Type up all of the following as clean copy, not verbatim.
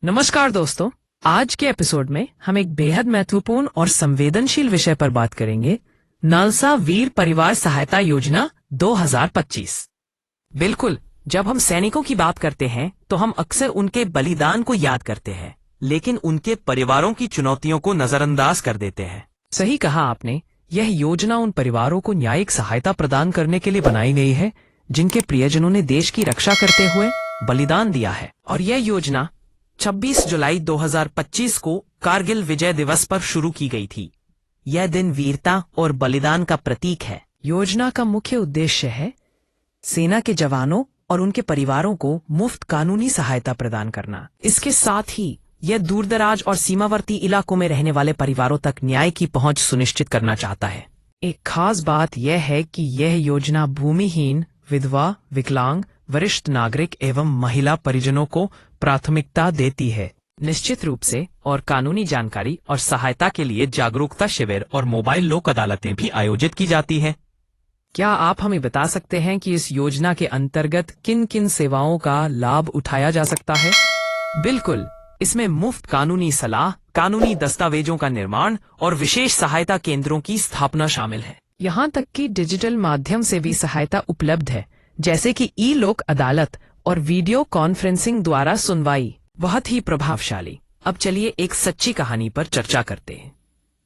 नमस्कार दोस्तों, आज के एपिसोड में हम एक बेहद महत्वपूर्ण और संवेदनशील विषय पर बात करेंगे। नालसा वीर परिवार सहायता योजना 2025। बिल्कुल, जब हम सैनिकों की बात करते हैं तो हम अक्सर उनके बलिदान को याद करते हैं, लेकिन उनके परिवारों की चुनौतियों को नजरअंदाज कर देते हैं। सही कहा आपने, यह योजना उन परिवारों को न्यायिक सहायता प्रदान करने के लिए बनाई गई है जिनके प्रियजनों ने देश की रक्षा करते हुए बलिदान दिया है। और यह योजना 26 जुलाई 2025 को कारगिल विजय दिवस पर शुरू की गई थी। यह दिन वीरता और बलिदान का प्रतीक है। योजना का मुख्य उद्देश्य है सेना के जवानों और उनके परिवारों को मुफ्त कानूनी सहायता प्रदान करना। इसके साथ ही यह दूरदराज और सीमावर्ती इलाकों में रहने वाले परिवारों तक न्याय की पहुंच सुनिश्चित करना चाहता है। एक खास बात यह है कि यह योजना भूमिहीन, विधवा, विकलांग, वरिष्ठ नागरिक एवं महिला परिजनों को प्राथमिकता देती है। निश्चित रूप से और कानूनी जानकारी और सहायता के लिए जागरूकता शिविर और मोबाइल लोक अदालतें भी आयोजित की जाती हैं। क्या आप हमें बता सकते हैं कि इस योजना के अंतर्गत किन किन सेवाओं का लाभ उठाया जा सकता है? बिल्कुल, इसमें मुफ्त कानूनी सलाह, कानूनी दस्तावेजों का निर्माण और विशेष सहायता केंद्रों की स्थापना शामिल है। यहाँ तक कि डिजिटल माध्यम से भी सहायता उपलब्ध है, जैसे कि ई लोक अदालत और वीडियो कॉन्फ्रेंसिंग द्वारा सुनवाई। बहुत ही प्रभावशाली। अब चलिए एक सच्ची कहानी पर चर्चा करते हैं।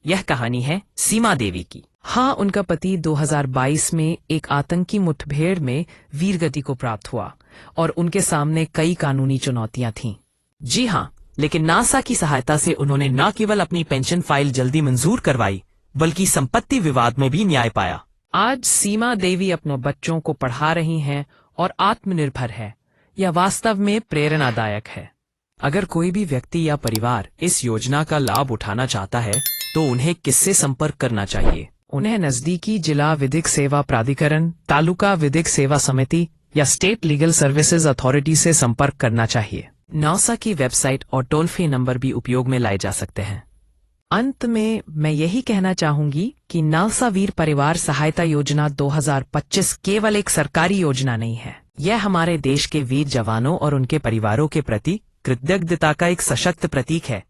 यह कहानी है सीमा देवी की। हाँ, उनका पति 2022 में एक आतंकी मुठभेड़ में वीरगति को प्राप्त हुआ और उनके सामने कई कानूनी चुनौतियां थीं। जी हाँ, लेकिन नासा की सहायता से उन्होंने न केवल अपनी पेंशन फाइल जल्दी मंजूर करवाई, बल्कि संपत्ति विवाद में भी न्याय पाया। आज सीमा देवी अपने बच्चों को पढ़ा रही हैं और आत्मनिर्भर है। यह वास्तव में प्रेरणादायक है। अगर कोई भी व्यक्ति या परिवार इस योजना का लाभ उठाना चाहता है तो उन्हें किससे संपर्क करना चाहिए? उन्हें नजदीकी जिला विधिक सेवा प्राधिकरण, तालुका विधिक सेवा समिति या स्टेट लीगल सर्विसेज अथॉरिटी से संपर्क करना चाहिए। नासा की वेबसाइट और टोल फ्री नंबर भी उपयोग में लाए जा सकते हैं। अंत में मैं यही कहना चाहूंगी कि नालसा वीर परिवार सहायता योजना 2025 केवल एक सरकारी योजना नहीं है। यह हमारे देश के वीर जवानों और उनके परिवारों के प्रति कृतज्ञता का एक सशक्त प्रतीक है।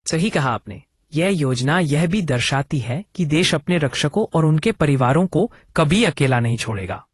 सही कहा आपने। यह योजना यह भी दर्शाती है कि देश अपने रक्षकों और उनके परिवारों को कभी अकेला नहीं छोड़ेगा।